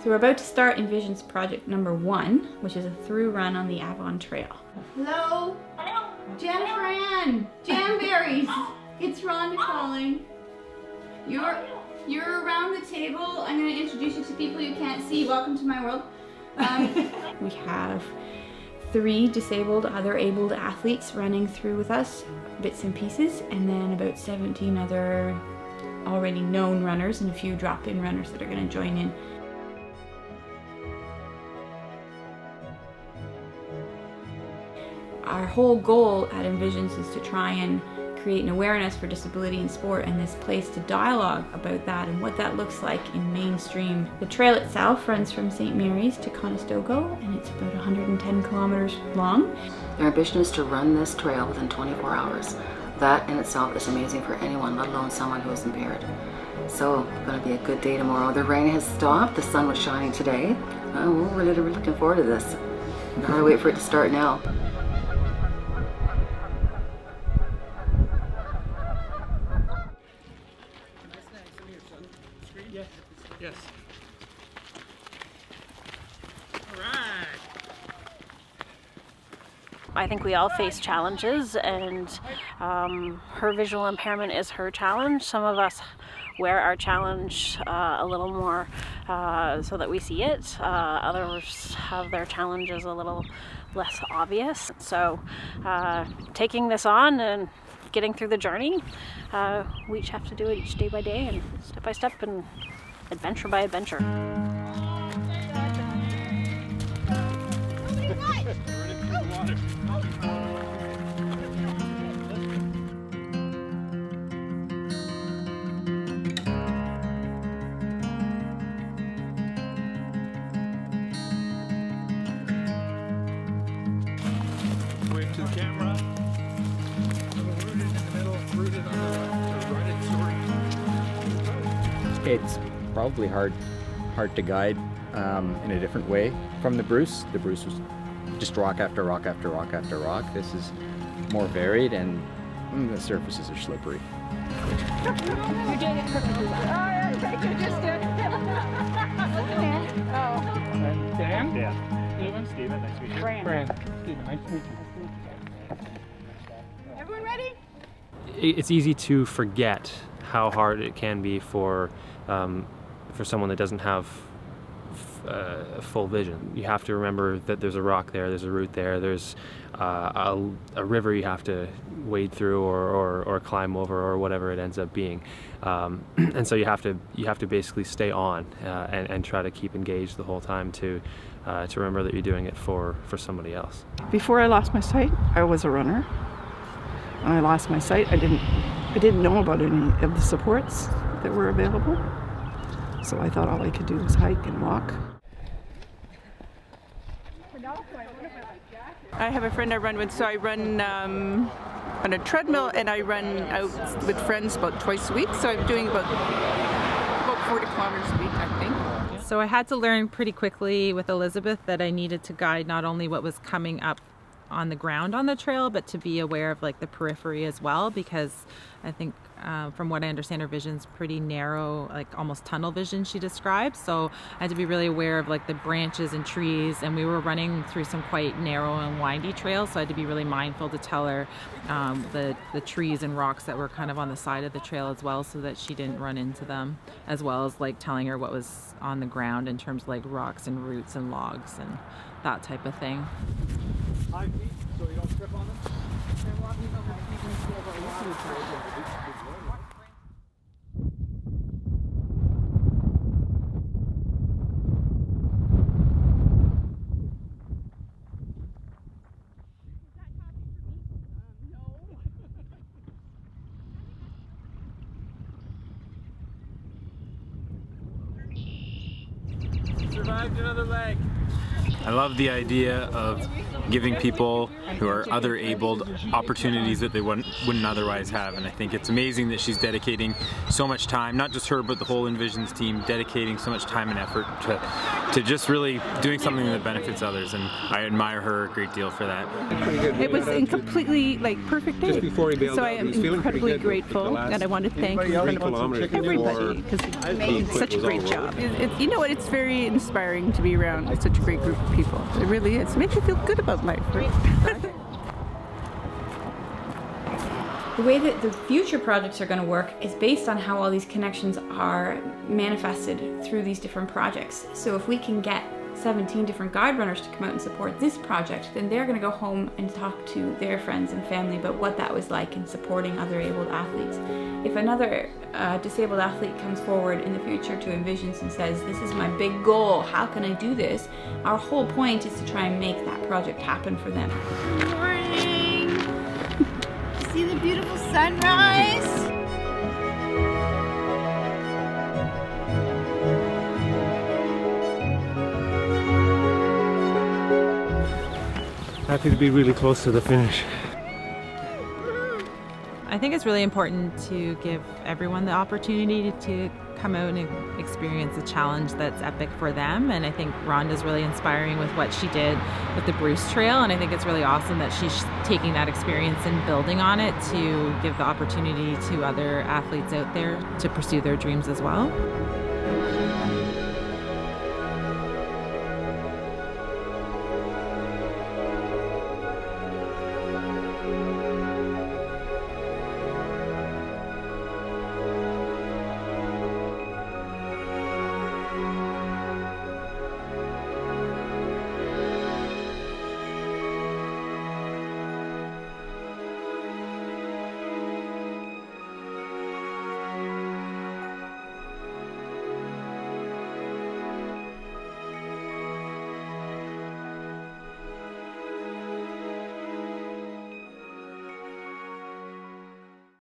So we're about to start Envisions Project number 1, which is a through run on the Avon Trail. Hello? Hello? Jennifer Ann! Jamberries! It's Rhonda calling. You're around the table. I'm going to introduce you to people you can't see. Welcome to my world. We have 3 disabled, other abled athletes running through with us, bits and pieces, and then about 17 other already known runners and a few drop-in runners that are going to join in. Our whole goal at Envisions is to try and create an awareness for disability in sport and this place to dialogue about that and what that looks like in mainstream. The trail itself runs from St. Mary's to Conestgo, and it's about 110 kilometers long. Their ambition is to run this trail within 24 hours. That in itself is amazing for anyone, let alone someone who is impaired. So it's going to be a good day tomorrow. The rain has stopped, the sun was shining today. We're really looking forward to this. I'm hard to wait for it to start now. Yes. All right. I think we all face challenges, and her visual impairment is her challenge. Some of us wear our challenge a little more so that we see it. Others have their challenges a little less obvious. So taking this on and getting through the journey, we each have to do it each day by day and step by step and adventure by adventure. Wave to the camera. Rooted in the middle, rooted on the right story. It's probably hard to guide in a different way from the Bruce. The Bruce was just rock after rock after rock after rock. This is more varied, and the surfaces are slippery. You're doing it perfectly. You just did. Dan? Dan. Steven, nice to meet you. Fran. Steven, nice to meet you. Everyone ready? It's easy to forget how hard it can be for someone that doesn't have full vision. You have to remember that there's a rock there, there's a root there, there's a river you have to wade through or climb over or whatever it ends up being. And so you have to basically stay on and try to keep engaged the whole time to remember that you're doing it for somebody else. Before I lost my sight, I was a runner. When I lost my sight, I didn't know about any of the supports that were available. So I thought all I could do was hike and walk. I have a friend I run with, so I run on a treadmill, and I run out with friends about twice a week. So I'm doing about 40 kilometers a week, I think. So I had to learn pretty quickly with Elizabeth that I needed to guide not only what was coming up on the ground on the trail, but to be aware of like the periphery as well, because I think from what I understand, her vision's pretty narrow, like almost tunnel vision, she described. So I had to be really aware of like the branches and trees, and we were running through some quite narrow and windy trails, so I had to be really mindful to tell her the trees and rocks that were kind of on the side of the trail as well, so that she didn't run into them, as well as like telling her what was on the ground in terms of like rocks and roots and logs and that type of thing. 5 feet so you don't trip on them. Survived another leg. I love the idea of giving people who are other abled opportunities that they wouldn't otherwise have, and I think it's amazing that she's dedicating so much time, not just her but the whole Envisions team, dedicating so much time and effort to just really doing something that benefits others, and I admire her a great deal for that. It was a completely perfect day. Just before he bailed So out, I am he was feeling pretty incredibly good grateful, and I want to thank everybody because he made such a great job. You know what? It's very inspiring to be around such a great group of people. It really is. It makes you feel good about life, right? The way that the future projects are going to work is based on how all these connections are manifested through these different projects. So if we can get 17 different guide runners to come out and support this project, then they're going to go home and talk to their friends and family about what that was like in supporting other abled athletes. If another disabled athlete comes forward in the future to Envisions and says, this is my big goal, how can I do this? Our whole point is to try and make that project happen for them. Good morning! See the beautiful sunrise? Happy to be really close to the finish. I think it's really important to give everyone the opportunity to come out and experience a challenge that's epic for them. And I think Rhonda's really inspiring with what she did with the Bruce Trail. And I think it's really awesome that she's taking that experience and building on it to give the opportunity to other athletes out there to pursue their dreams as well.